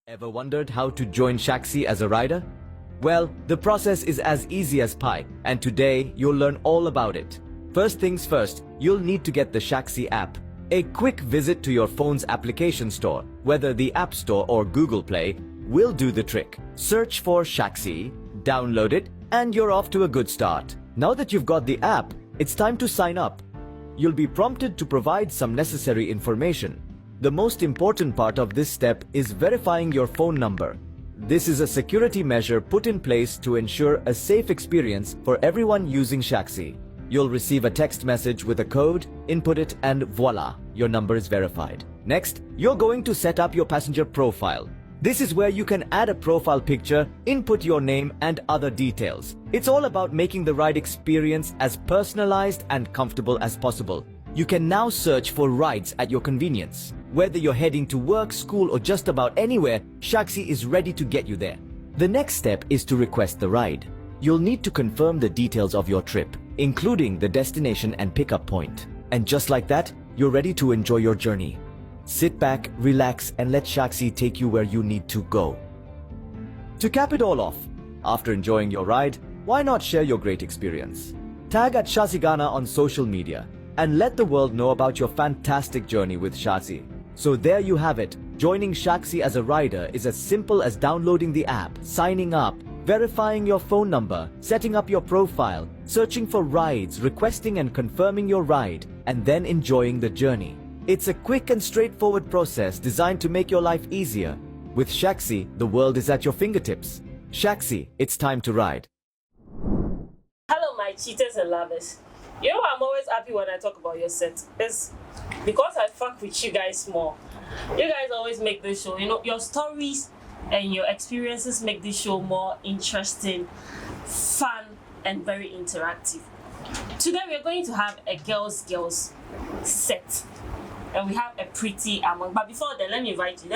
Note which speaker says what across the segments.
Speaker 1: Ever wondered how to join Shaxi as a rider? Well, the process is as easy as pie, and today you'll learn all about it. First things first, you'll need to get the Shaxi app. A quick visit to your phone's application store, whether the App Store or Google Play, will do the trick. Search for Shaxi, download it, and you're off to a good start. Now that you've got the app, it's time to sign up. You'll be prompted to provide some necessary information. The most important part of this step is verifying your phone number. This is a security measure put in place to ensure a safe experience for everyone using Shaxi. You'll receive a text message with a code, input it, and voila, your number is verified. Next, you're going to set up your passenger profile. This is where you can add a profile picture, input your name, and other details. It's all about making the ride experience as personalized and comfortable as possible. You can now search for rides at your convenience. Whether you're heading to work, school, or just about anywhere, Shaxi is ready to get you there. The next step is to request the ride. You'll need to confirm the details of your trip, including the destination and pickup point. And just like that, you're ready to enjoy your journey. Sit back, relax, and let Shaxi take you where you need to go. To cap it all off, after enjoying your ride, why not share your great experience? Tag at Shazigana on social media and let the world know about your fantastic journey with Shaxi. So there you have it. Joining Shaxi as a rider is as simple as downloading the app, signing up, verifying your phone number, setting up your profile, searching for rides, requesting and confirming your ride, and then enjoying the journey. It's a quick and straightforward process designed to make your life easier. With Shaxi, the world is at your fingertips. Shaxi, it's time to ride.
Speaker 2: Hello, my cheaters and lovers. You know I'm always happy when I talk about your set. It's because I fuck with you guys more. You guys always make this show, your stories and your experiences make this show more interesting, fun, and very interactive. Today we're going to have a girls set. And we have a pretty among. But before then, let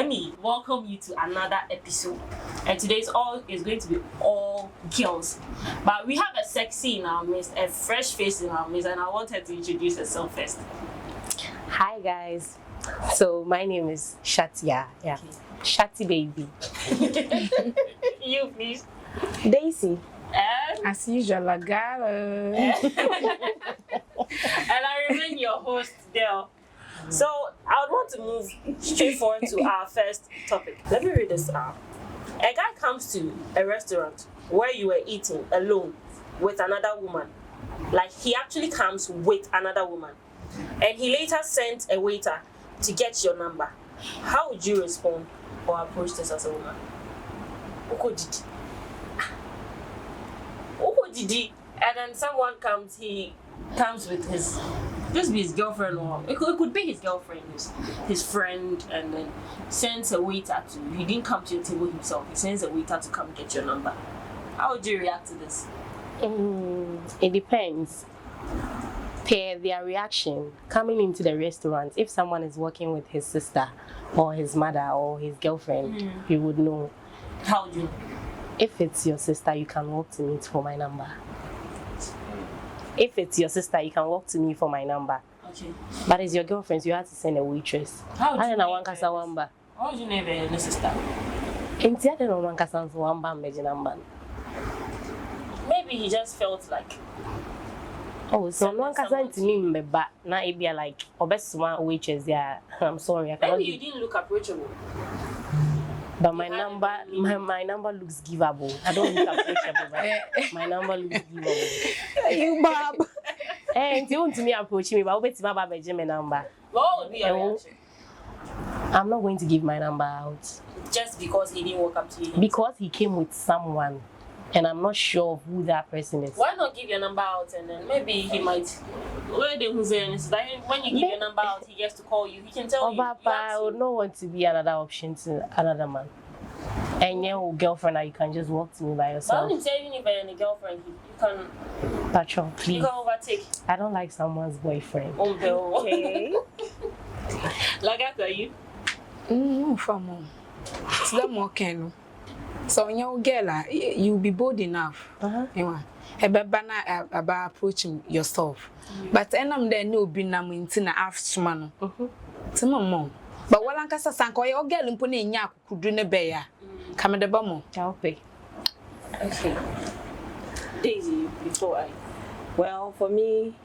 Speaker 2: me welcome you to another episode. And today's is going to be all girls. But we have a sexy in our midst, a fresh face in our midst, and I want her to introduce herself first.
Speaker 3: Hi guys. So my name is Shatia. Yeah. Okay. Shati baby.
Speaker 2: You please.
Speaker 3: Daisy.
Speaker 2: And
Speaker 4: as usual, Lagala.
Speaker 2: And I remain your host, Dale. So I would want to move straight forward to our first topic. Let me read this out. A guy comes to a restaurant where you were eating alone with another woman. Like he actually comes with another woman. And he later sent a waiter to get your number. How would you respond or approach this as a woman? And then someone comes, he comes with his girlfriend, or it could be his girlfriend, his friend, and then sends a waiter to, he didn't come to your table himself, he sends a waiter to come get your number. How would you react to this?
Speaker 3: It depends. Per their reaction, coming into the restaurant, if someone is working with his sister or his mother or his girlfriend, you would know.
Speaker 2: How would you know?
Speaker 3: If it's your sister, you can walk to me for my number. If it's your sister, you can walk to me for my number.
Speaker 2: Okay.
Speaker 3: But it's your girlfriend, so you have to send a waitress.
Speaker 2: How would you name your sister? Maybe he just felt like.
Speaker 3: Oh, so no one can to me, but now it be like, best one waitress. Yeah, I'm sorry, I cannot.
Speaker 2: Maybe you didn't look approachable.
Speaker 3: But my number looks givable. I don't look approachable, but my number looks givable.
Speaker 4: You Bob.
Speaker 3: And you want to me approach me, but I'll bet my number.
Speaker 2: What would be your reaction?
Speaker 3: I'm not going to give my number out.
Speaker 2: Just because he didn't walk up to you?
Speaker 3: Because he came with someone. And I'm not sure of who that person is.
Speaker 2: Why not give your number out and then maybe he might. When you give your number out, he gets to call you. He can tell you.
Speaker 3: Papa, I would not want to be another option to another man. And your girlfriend, you can just walk to me by yourself.
Speaker 2: But I'm saying, even if you're a girlfriend, you can.
Speaker 3: Patron, please.
Speaker 2: You can overtake.
Speaker 3: I don't like someone's boyfriend.
Speaker 2: Okay. Like that, are you?
Speaker 4: From it's the more can. So when you're girl, you'll be bold enough. Ebeba na about approaching yourself. But enam there no be na munti na afsuma no. Mom. But wala nkasa sanka o girl mpo na enya akukudu ne be ya. Kame de ba mo.
Speaker 3: Okay.
Speaker 2: Daisy, before I.
Speaker 5: Well, for me,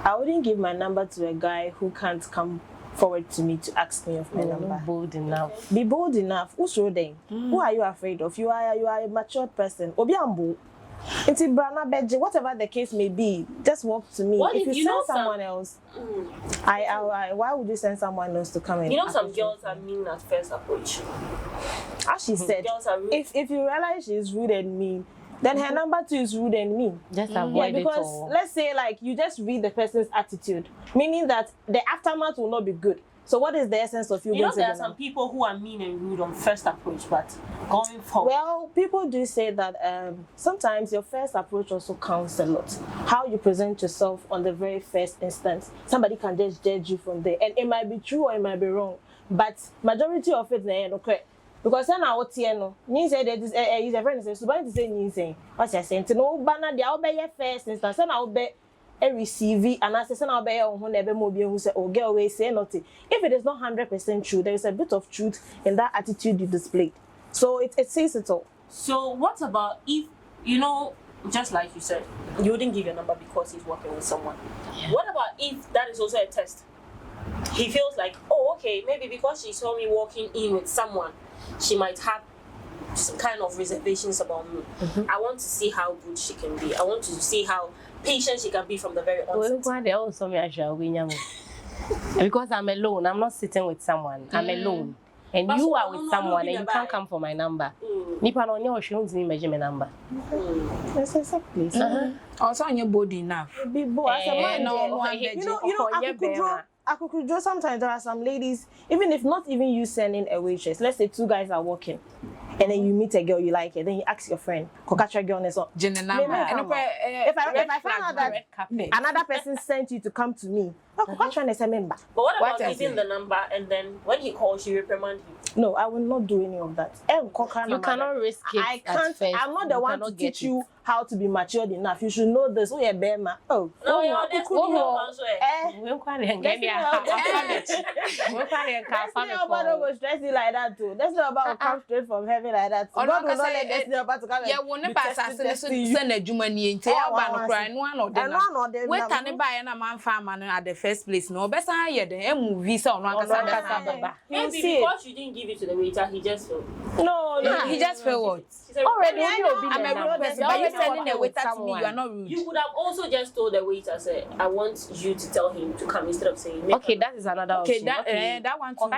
Speaker 5: I wouldn't give my number to a guy who can't come forward to me to ask me of my number.
Speaker 3: Bold enough.
Speaker 5: Be bold enough. Who's then? Who are you afraid of? You are a matured person. Obi ambu. It's Brana Beji, whatever the case may be, just walk to me.
Speaker 2: What
Speaker 5: if
Speaker 2: if
Speaker 5: you
Speaker 2: you know
Speaker 5: send someone else, why would you send someone else to come in?
Speaker 2: You know, some girls are mean at first approach.
Speaker 5: As she said,
Speaker 2: Girls are rude.
Speaker 5: if you realize she's rude and mean, then her number 2 is rude and mean.
Speaker 3: Just
Speaker 5: Yeah,
Speaker 3: avoid it
Speaker 5: because
Speaker 3: all.
Speaker 5: let's say like you just read the person's attitude, meaning that the aftermath will not be good. So what is the essence of you
Speaker 2: You know,
Speaker 5: going to
Speaker 2: there are
Speaker 5: them?
Speaker 2: some people who are mean and rude on first approach, but going forward.
Speaker 5: Well, people do say that sometimes your first approach also counts a lot. How you present yourself on the very first instance. Somebody can just judge you from there. And it might be true or it might be wrong. But majority of it, okay. Because then I would say no. You say that is a friend says, so to say anything. What's your saying? No banner, the obey your first instance. Then I'll be a receive and I say, I'll be on never mobile who say, oh, girl, away, say nothing. If it is not 100% true, there is a bit of truth in that attitude you displayed. So it says it all.
Speaker 2: So what about if, you know, just like you said, you wouldn't give your number because he's working with someone. Yeah. What about if that is also a test? He feels like, oh, okay, maybe because she saw me walking in with someone, she might have some kind of reservations about me. I want to see how good she can be. I want to see how patient she can be from the very onset.
Speaker 3: Because I'm alone. I'm not sitting with someone. I'm alone. And
Speaker 2: But
Speaker 3: you
Speaker 2: so
Speaker 3: are
Speaker 2: no,
Speaker 3: with
Speaker 2: no,
Speaker 3: someone
Speaker 2: no,
Speaker 3: and you
Speaker 2: no,
Speaker 3: can't come for my number. Nipa no nya oshun me measure my number.
Speaker 5: Yes, exactly.
Speaker 4: Also on your body enough.
Speaker 5: Be bold as a man.
Speaker 4: no,
Speaker 5: You know, Akukudro, sometimes there are some ladies, even if not even you sending a waitress, let's say 2 guys are walking, and then you meet a girl you like it, then you ask your friend, Kokatra girl on so. If I find out that another person sent you to come to me, Kokatra is a member.
Speaker 2: But what about
Speaker 4: What
Speaker 2: giving the number and then when he calls, you reprimand him?
Speaker 5: No, I will not do any of that.
Speaker 3: You cannot risk it.
Speaker 5: I can't.
Speaker 3: At first.
Speaker 5: I'm not the
Speaker 3: You
Speaker 5: one to
Speaker 3: cannot get
Speaker 5: teach you how to be matured enough. You should know this. Oh yeah, Bema. Oh.
Speaker 2: No, you're destiny help as well.
Speaker 3: We quite get
Speaker 5: Nobody will stress you like that too. That's not about come straight from heaven like that.
Speaker 4: Oh,
Speaker 5: God
Speaker 4: no,
Speaker 5: will not
Speaker 4: say,
Speaker 5: let destiny about to come.
Speaker 4: Yeah, won't never send a Jumani and tell one of them. Wait, and buy an man farmer at the first place. No, best I had a movie on one.
Speaker 2: Maybe because you didn't give it to the waiter, he just felt.
Speaker 5: No,
Speaker 4: He just felt what?
Speaker 3: already.
Speaker 4: I'm a rude person, but you sending a waiter to me, you are not rude.
Speaker 2: You could have also just told the waiter, say, I want you to tell him to come instead of saying.
Speaker 3: Okay, that is another option.
Speaker 4: Okay, that one too.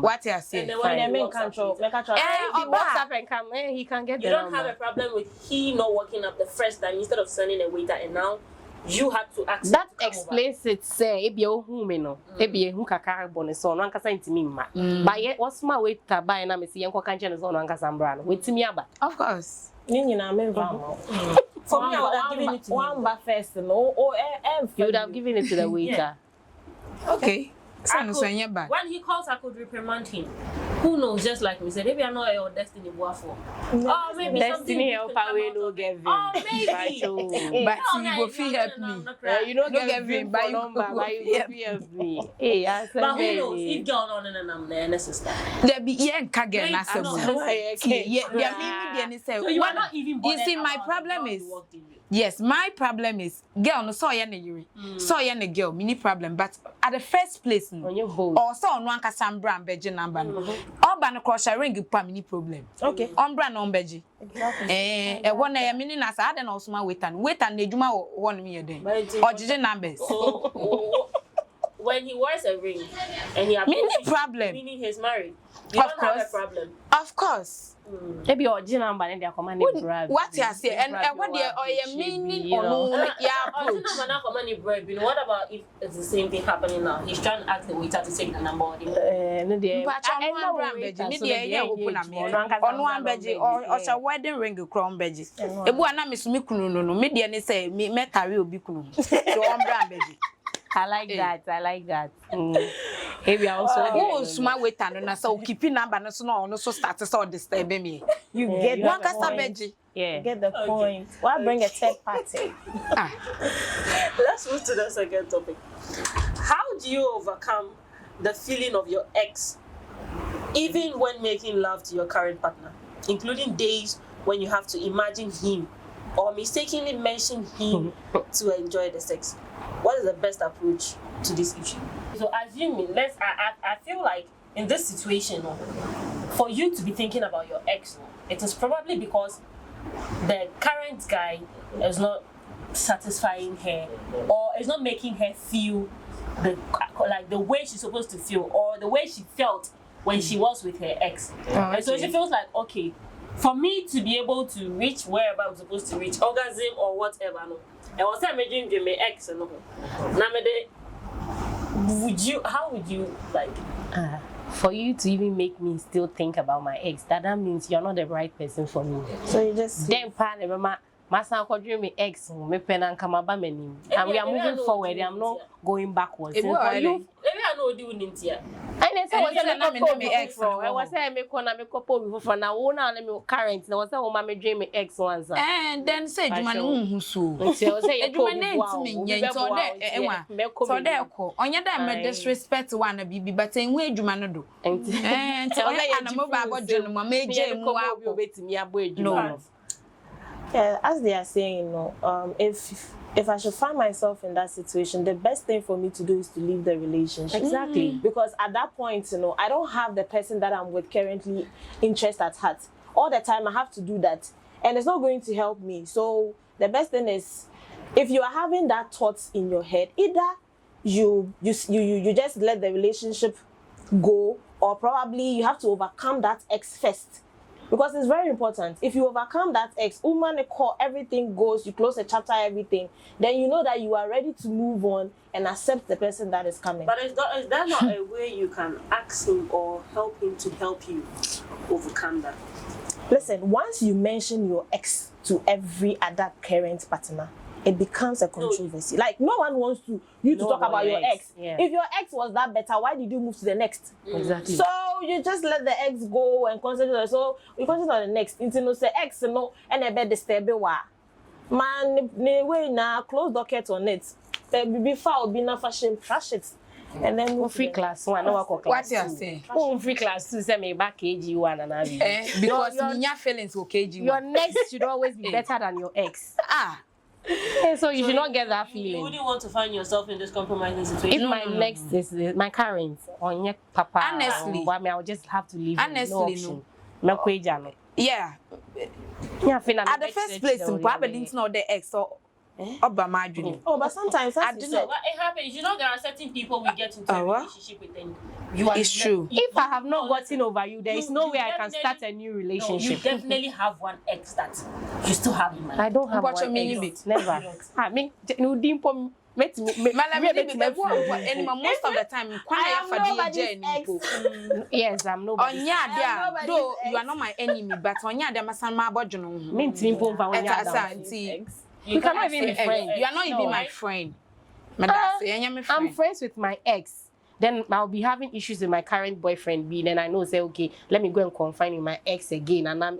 Speaker 3: What
Speaker 4: you are saying?
Speaker 2: And then when
Speaker 5: men
Speaker 2: he
Speaker 5: control.
Speaker 3: WhatsApp and come, he can get
Speaker 2: you
Speaker 3: the
Speaker 2: don't have a problem with he not working up the first time instead of sending a waiter, and now you have to ask.
Speaker 3: That explains it. Say, if you who me no, if you who kaka bonus on one kasa intimi ma. But yet, what's my way to buy na me see yanko kanche na zone one kasa brand. Wait me aba.
Speaker 4: Of course.
Speaker 5: For me, I would have given it to one bar first. No,
Speaker 3: You would have given it to the waiter.
Speaker 4: Okay.
Speaker 2: When he calls, I could reprimand him. Who knows? Just like we said, maybe I know your destiny for. Oh, maybe
Speaker 3: Destiny help away no get vim.
Speaker 2: Oh, maybe.
Speaker 4: But you go feel help me.
Speaker 3: You don't
Speaker 4: get
Speaker 3: get
Speaker 4: vim
Speaker 3: vim
Speaker 4: by
Speaker 3: for
Speaker 4: you
Speaker 3: number, but you go help me. Hey, I said,
Speaker 2: but who knows? If girl on and I'm there, necessary.
Speaker 4: There be young kagger na
Speaker 2: I'm not
Speaker 4: say.
Speaker 2: So you are not even.
Speaker 4: You see, my problem is. Yes, my problem is girl no so ya na yiri. So ya na girl, mini problem. But at the first place, or so no anka sambra beji number. Oba no cross ring pa mini problem.
Speaker 5: Okay.
Speaker 4: Ombra no beji. E wona ya mini na sa na osuma wait and na edwuma won me yeden. Ojije numbers.
Speaker 2: When he wears a ring and he has
Speaker 4: mini problem,
Speaker 2: meaning he's married. You don't have a problem.
Speaker 4: Of course.
Speaker 3: Maybe original number and they are commanding bribe.
Speaker 4: What you say? And what they are meaning or no? Yeah,
Speaker 2: what about if it's the same thing happening now? He's trying to ask the waiter to take the number.
Speaker 4: Or shall wedding ring crown beji. Ebu ana misumi kunu no no. Media ni say me carry obi kunu. So on brand beji.
Speaker 3: I like that. Maybe I also.
Speaker 4: Oh, smart wait and na so keeping number no so no so start to so disturb me.
Speaker 5: You get
Speaker 4: One
Speaker 5: the
Speaker 4: kasa
Speaker 5: point.
Speaker 4: beji.
Speaker 3: Yeah.
Speaker 5: You get the point. Why bring a third party?
Speaker 2: Let's move to the second topic. How do you overcome the feeling of your ex, even when making love to your current partner, including days when you have to imagine him or mistakenly mention him to enjoy the sex? What is the best approach to this issue? So assuming, I feel like in this situation, for you to be thinking about your ex, it is probably because the current guy is not satisfying her or is not making her feel the way she's supposed to feel or the way she felt when she was with her ex. And so she feels like, okay, for me to be able to reach wherever I'm supposed to reach, orgasm or whatever, no. And was imagine with my ex, no. How would you like?
Speaker 3: For you to even make me still think about my ex, that means you're not the right person for me.
Speaker 5: So you just
Speaker 3: Then, my son called me ex, me pen and come about me. And we are moving forward. I'm not going backwards.
Speaker 4: For you,
Speaker 2: Maybe I know doing it here.
Speaker 3: and then so
Speaker 4: And
Speaker 3: me ex. I was saying me kona me couple before now. Now let me current. Now was saying my me dream me ex once.
Speaker 4: and then say you man who so.
Speaker 3: So say you
Speaker 4: Edwuma name me yen so there ko onya da me disrespect one na bibi but en we edwuma no do. And so na mo ba bodwo no ma je mu wa
Speaker 3: betimi abo
Speaker 4: no.
Speaker 5: Yeah, as they are saying, if I should find myself in that situation, the best thing for me to do is to leave the relationship.
Speaker 3: Exactly.
Speaker 5: Because at that point, I don't have the person that I'm with currently interest at heart. All the time I have to do that, and it's not going to help me. So the best thing is, if you are having that thoughts in your head, either you just let the relationship go, or probably you have to overcome that ex first. Because it's very important. If you overcome that ex, woman call, everything goes, you close the chapter, everything, then you know that you are ready to move on and accept the person that is coming.
Speaker 2: But is that not a way you can ask him or help him to help you overcome that?
Speaker 5: Listen, once you mention your ex to every other current partner, it becomes a controversy. Like, no one wants to talk about your ex.
Speaker 3: Yeah.
Speaker 5: If your ex was that better, why did you move to the next?
Speaker 3: Exactly.
Speaker 5: So you just let the ex go and concentrate. So you concentrate on the next. Until say ex no, and a bed disturb wa. Man, ne way na close docket on it. Before be na fashion trash it. And then move
Speaker 3: free
Speaker 5: to the
Speaker 3: class 1, no class.
Speaker 4: What you say?
Speaker 3: Free class 2 say me back KG1 and abi.
Speaker 4: Because your feelings will KG1.
Speaker 3: Your next should always be better than your ex. So you should not get that feeling.
Speaker 2: You wouldn't want to find yourself in this compromising situation.
Speaker 3: If my next is my current on your papa,
Speaker 4: honestly,
Speaker 3: I'll just have to leave.
Speaker 4: Honestly,
Speaker 3: no.
Speaker 4: Yeah.
Speaker 3: At
Speaker 4: the first place, probably didn't know the ex or Obama.
Speaker 5: Oh, but sometimes
Speaker 2: I don't know. It happens. You know, there are certain people we get into a relationship with them.
Speaker 4: It's true.
Speaker 3: If I have not gotten over you, there is no way I can start a new relationship.
Speaker 2: No, you definitely have one ex that you still have in mind.
Speaker 3: I don't have
Speaker 4: What
Speaker 3: one
Speaker 4: you mean?
Speaker 3: ex. Never. I mean, no dimpo. Most of the time, yes, I'm nobody.
Speaker 4: Though you are not my enemy, but on ya, there must be my body.
Speaker 3: You cannot even be friends.
Speaker 4: You are not even my friend.
Speaker 3: I'm friends with my ex. Then I'll be having issues with my current boyfriend. Then I know, say, okay, let me go and confine with my ex again. And I'm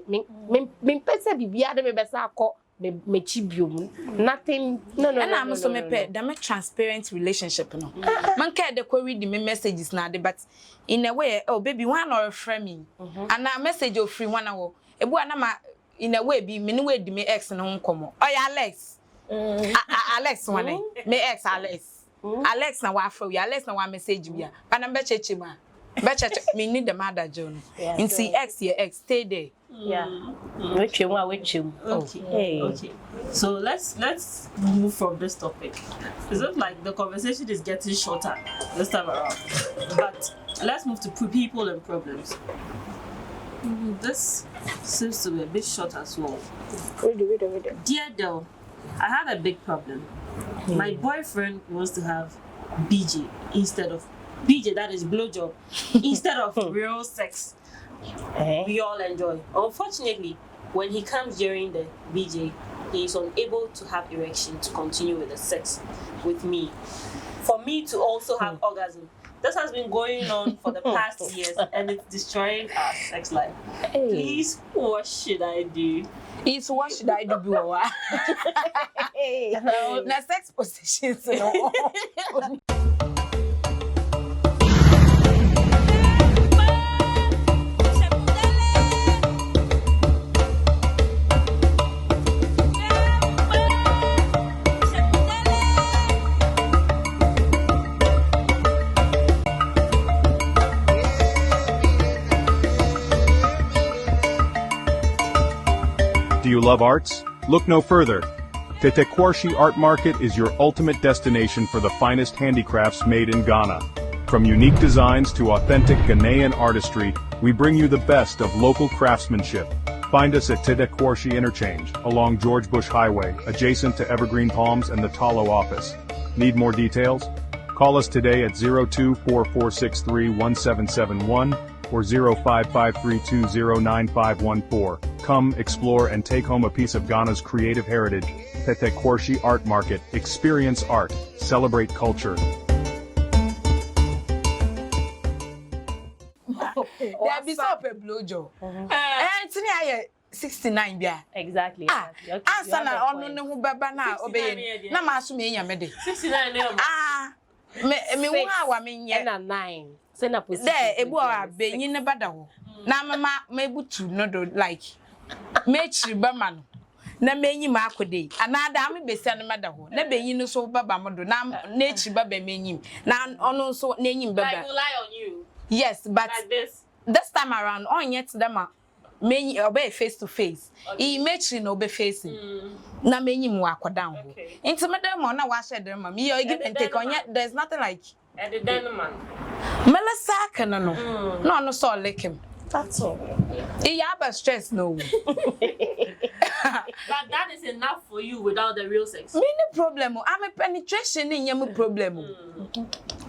Speaker 3: nothing. No.
Speaker 4: And I'm so me transparent relationship. No, man care the query the messages now, but in a way, oh baby, one or a friend me, and a message of free 1 hour. In a way, be me way me ex and home come. Oh yeah, Alex. Alex one me ex Alex. Alex na wa for you. Alex na wa message me. But I'm beche ma. Beche me need the mother John. And see ex your ex stay there.
Speaker 5: Yeah.
Speaker 3: Which you?
Speaker 2: Okay. So let's move from this topic. Is it like the conversation is getting shorter this time around? But let's move to people and problems. This seems to be a bit short as well.
Speaker 5: Read it.
Speaker 2: Dear Del, I have a big problem. My boyfriend wants to have BJ instead of BJ, that is blowjob, instead of real sex. We all enjoy. Unfortunately, when he comes during the BJ, he is unable to have erection to continue with the sex with me. For me to also have orgasm, This has been going on for the past years, and it's destroying our sex life. Please, what should I do?
Speaker 4: It's what should I do? Now, sex positions.
Speaker 6: Do you love arts? Look no further. Tetekwarshi Art Market is your ultimate destination for the finest handicrafts made in Ghana. From unique designs to authentic Ghanaian artistry, we bring you the best of local craftsmanship. Find us at Tetekwarshi Interchange, along George Bush Highway, adjacent to Evergreen Palms and the Talo office. Need more details? Call us today at 0244631771 or 0553209514. Come, explore, and take home a piece of Ghana's creative heritage. Tetekwarshi Art Market. Experience art. Celebrate culture.
Speaker 4: There be so pe blowjo. Tini aye 69 bia.
Speaker 3: Exactly.
Speaker 4: Ansa na onu ne ho baba na obeye. Na ma so me nya me de.
Speaker 2: 69 na.
Speaker 4: Me hu awa me nye.
Speaker 3: Na 9. Say na position.
Speaker 4: There ebu a benyi ne bada ho. Na mama mebutu no do like. Mechi bama no. Na menyi ma akode. Anada am besia ne mada ho. Na benyi no so baba mo do. Na echi baba menyi. Na onu so na enyim baba.
Speaker 2: I will lie on you.
Speaker 4: Yes, but
Speaker 2: Like
Speaker 4: this time around, on yet them many obey face to face. He mechi no be facing. Na many mu akodan ho. Into madam na wa share them me you give and take on yet there's nothing like
Speaker 2: and the gentleman.
Speaker 4: Melissa can no. No so like him.
Speaker 5: That's all.
Speaker 4: He have stress no.
Speaker 2: But that is enough for you without the real sex.
Speaker 4: Me no problem. I'm a penetration in your problem.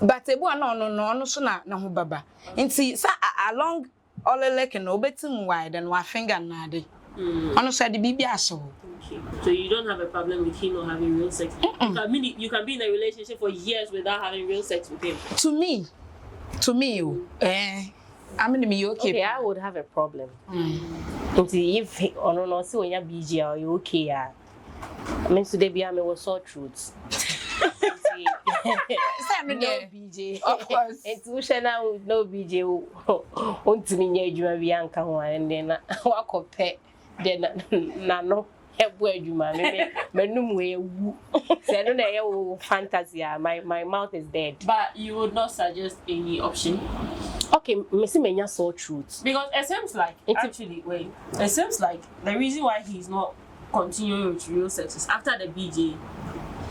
Speaker 4: But ebu no so na ho baba. Nti sa along all like no betim wide and wa finger na de. Ono so de bibi aso.
Speaker 2: Okay. So you don't have a problem with him not having real sex. You can be in a relationship for years without having real sex with him.
Speaker 4: To me, I mean, me okay.
Speaker 3: I would have a problem. If no see when you BJ or you okay, I mean today be am was so truths.
Speaker 4: No
Speaker 3: BJ.
Speaker 4: Of course.
Speaker 3: It's now no BJ. Untimi nya adwuma bi anka ho and then wa kopɛ then na no ebo adwuma me menum we wu. Say no na ye fantasy. My mouth is dead.
Speaker 2: But you would not suggest any option.
Speaker 3: Okay, me see menya so truth.
Speaker 2: Because it seems like it seems like the reason why he's not continuing with real sex is after the BJ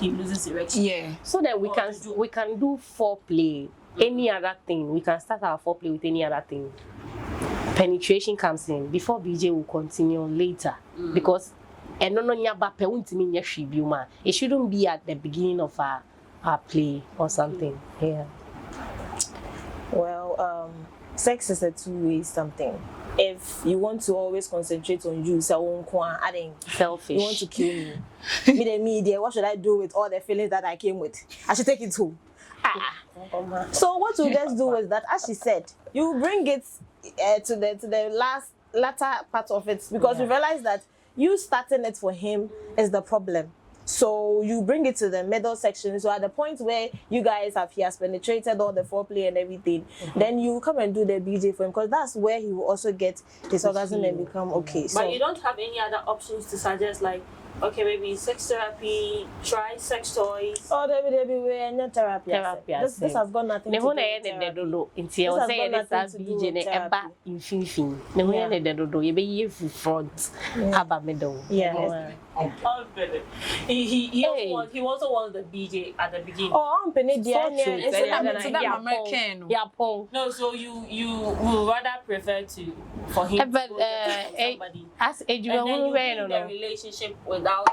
Speaker 2: he loses erection.
Speaker 4: Yeah.
Speaker 3: So that we can do foreplay. Any other thing. We can start our foreplay with any other thing. Penetration comes in before BJ will continue later. Because it shouldn't be at the beginning of our play or something. Yeah.
Speaker 5: Well, sex is a two-way something. If you want to always concentrate on you,
Speaker 3: Selfish.
Speaker 5: You want to kill me. Me, what should I do with all the feelings that I came with? I should take it home. So what you just do is that, as she said, you bring it to the latter part of it because you realize that you starting it for him is the problem. So you bring it to the middle section. So at the point where he has penetrated all the foreplay and everything, then you come and do the BJ for him because that's where he will also get his orgasm and become okay. So,
Speaker 2: but you don't have any other options to suggest, like, okay, maybe sex therapy, try sex toys.
Speaker 5: Oh, we're not therapy. This has got nothing to do with
Speaker 2: He also wants the BJ at the beginning.
Speaker 5: Oh, I'm penny
Speaker 2: No, so you would rather prefer for him to go somebody.
Speaker 3: As a
Speaker 2: and then you be in the relationship without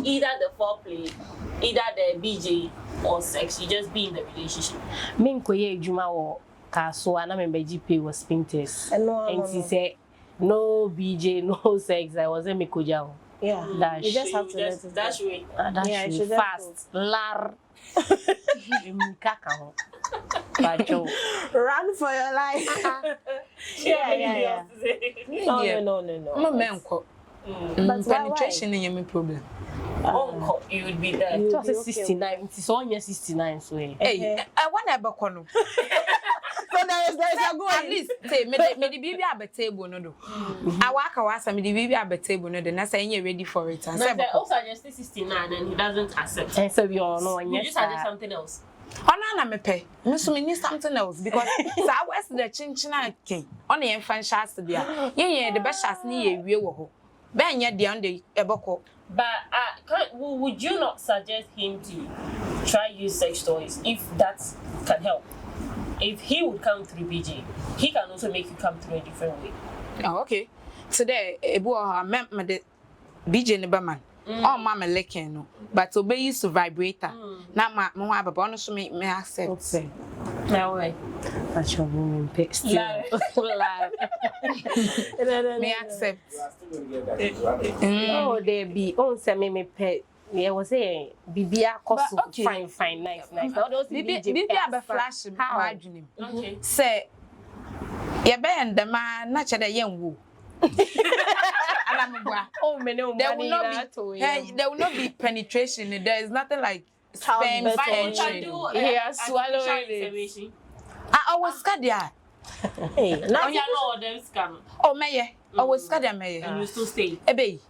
Speaker 2: either the foreplay, either the BJ or sex. You just be in the relationship.
Speaker 3: Minkoye Juma or Kaso and I remember GP was Spinters. And she said no BJ, no sex. I was a Mikoja.
Speaker 5: Yeah,
Speaker 3: Dash.
Speaker 5: You just have to
Speaker 2: dash away.
Speaker 3: Dash fast. Lar.
Speaker 5: Run for your life. Yeah. No.
Speaker 4: No men ko.
Speaker 5: But
Speaker 4: Penetration is my problem.
Speaker 2: Uncle, you would be there.
Speaker 3: It was 69. It's on your 69, so
Speaker 4: Hey, I want to be kono.
Speaker 5: So there is a goal.
Speaker 4: At least say me the baby at table no do. I walk away me the baby at table no do. Na say you ready for it. And say
Speaker 2: But also just 69 and he doesn't accept.
Speaker 3: and so we all know
Speaker 2: You just suggest something else.
Speaker 4: Ona na me pay. Me so me need something else because sa west the chinchina ken. Ona yen fan shas dia. Yen the best shas ni ye wie wo ho. Ben ye dia on the eboko.
Speaker 2: But would you not suggest him to try use sex toys if that can help? If he would come through BJ, he can also make you come through a different way.
Speaker 4: Oh, okay. Today, ebu ha me the BJ ne baman. Oh, mama leken no. But obey use to vibrator. Na ma mo ha baba no so me accept.
Speaker 2: No way.
Speaker 3: That's your woman pick.
Speaker 4: Me accept.
Speaker 3: Oh, there be. Oh, say me pet. Yeah, was saying Bibia cost fine, nice. Now those
Speaker 4: Bibi be flash my dream.
Speaker 2: Okay.
Speaker 4: Say, ya be and the man na che de yen wo.
Speaker 3: Oh, me no
Speaker 4: There will not be penetration. There is nothing like sperm entry.
Speaker 3: Yeah, swallowing it.
Speaker 4: I was scared there.
Speaker 5: Hey, now
Speaker 2: Oh, yeah, no, them scam.
Speaker 4: Oh, may I was scared there, may
Speaker 2: And you still stay.
Speaker 4: Ebe.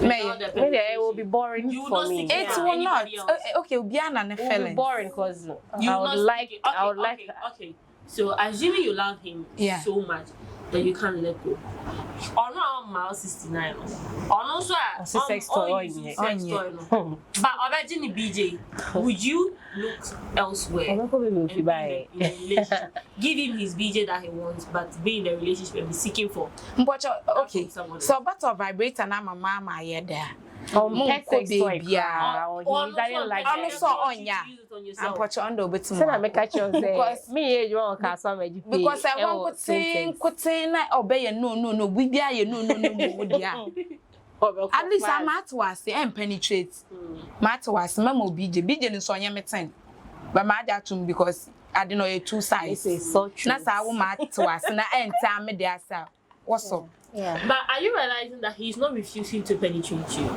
Speaker 4: May
Speaker 3: Maybe it will be boring
Speaker 2: You will
Speaker 3: for
Speaker 2: not
Speaker 3: me.
Speaker 2: stick
Speaker 4: it
Speaker 2: Yeah,
Speaker 4: will not.
Speaker 2: anybody else.
Speaker 4: Okay, Obiana ne
Speaker 3: It will be
Speaker 4: felon.
Speaker 3: boring because
Speaker 2: You
Speaker 3: I
Speaker 2: will
Speaker 3: would
Speaker 2: not
Speaker 3: like.
Speaker 2: stick it.
Speaker 3: I would like.
Speaker 2: Okay. So assuming you love him
Speaker 4: Yeah.
Speaker 2: so much that you can't let go. Or not mile 69. Or no, sir.
Speaker 3: Sex toy,
Speaker 2: Sex
Speaker 4: yeah.
Speaker 2: toy. No. But imagine BJ, would you look elsewhere?
Speaker 3: I'm not going to
Speaker 2: And be
Speaker 3: buy.
Speaker 2: in a relationship? Give him his BJ that he wants, but be in a relationship and be seeking for.
Speaker 4: But okay.
Speaker 2: Someone
Speaker 4: So but of vibrator na mama here there.
Speaker 3: Pet sex toy.
Speaker 4: Yeah.
Speaker 3: He doesn't like
Speaker 4: I'm
Speaker 3: that.
Speaker 4: so on ya.
Speaker 2: Use it on
Speaker 4: And
Speaker 2: yourself.
Speaker 4: put your under bit
Speaker 3: Say na make catch you say
Speaker 4: Because-
Speaker 3: me you want to some educate.
Speaker 4: Because I want to say na obey no we be aye no dia. At least I'm at was and penetrate. Mat was memo BJ no so nya meten. But my dad too because I don't know a two sides.
Speaker 3: This is so true.
Speaker 4: Na sa wo mat was na enter me there sa. What's up?
Speaker 3: Yeah.
Speaker 2: But are you realizing that he's not refusing to penetrate you?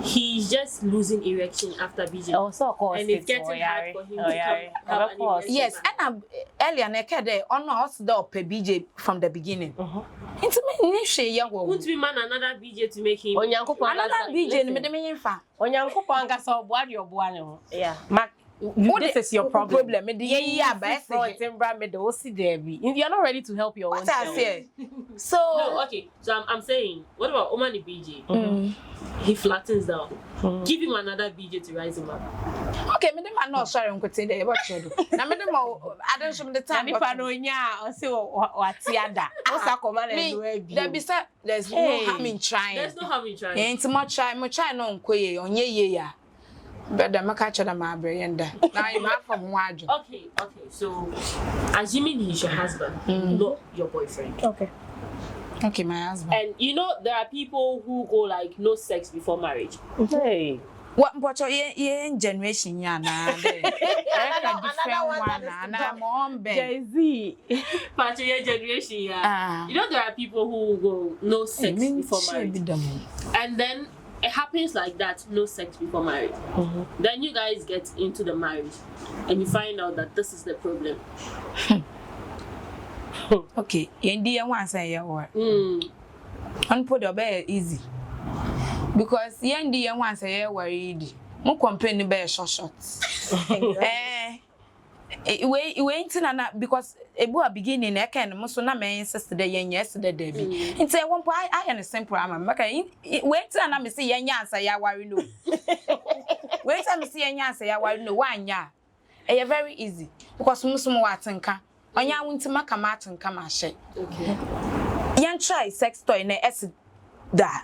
Speaker 2: He's just losing erection after BJ.
Speaker 3: Also, of course,
Speaker 2: And it's getting hard for him to come have an erection.
Speaker 4: Yes, and earlier na kede on us the BJ from the beginning. Into me ni hwe ye wo.
Speaker 2: Won't be man another BJ to make him.
Speaker 3: Onyankopon
Speaker 4: Another BJ no me me yemfa.
Speaker 3: Onyankopon anga so boa de oboa ne ho.
Speaker 5: yeah.
Speaker 3: Mark, this is your problem.
Speaker 4: Me the ye aba
Speaker 3: Front and brand me the see there be. If you're not ready to help your own
Speaker 4: What I
Speaker 3: self.
Speaker 4: say? So
Speaker 2: No, okay. So I'm saying, what about Omani BJ? He flattens down. Give him another BJ to rise him up.
Speaker 4: okay, me dem no sorry nkote there what you do. Na me dem I don't show me the time.
Speaker 3: Nipa no nya o se wati ada. O sa command and do
Speaker 4: Me
Speaker 3: e
Speaker 4: there be say there's no
Speaker 3: Hey.
Speaker 4: harm in trying.
Speaker 2: There's no harm in trying.
Speaker 4: Yeah, into much try no nkoye onye ye ya. But the maka cha da ma bre yenda. Now you have from waju.
Speaker 2: Okay. So, assuming he's your husband, not your boyfriend.
Speaker 5: Okay.
Speaker 4: Okay, my husband.
Speaker 2: And you know, there are people who go like no sex before marriage.
Speaker 3: Hey.
Speaker 4: What but ye generation ya na there. Another one na mom be.
Speaker 3: Jay-Z.
Speaker 2: But your generation, yeah. You know, there are people who go no sex before marriage. And then it happens like that, no sex before marriage. Then you guys get into the marriage and you find out that this is the problem.
Speaker 4: Okay, yendi yan wan say ya what. On put the bed easy. Because yendi yan wan say ya worry. Mo compare ni be short. We na because ebu a beginning e ken mo so na me insist that yen yesterday dey be. Nti e won po I am simple am make we na me say yen answer ya worry no. We me say yen answer ya worry no wan ya. E very easy because mo so mo watenka. Onya wonti maka ma atenka ma hye.
Speaker 2: Okay.
Speaker 4: Yen try sex toy na esi da.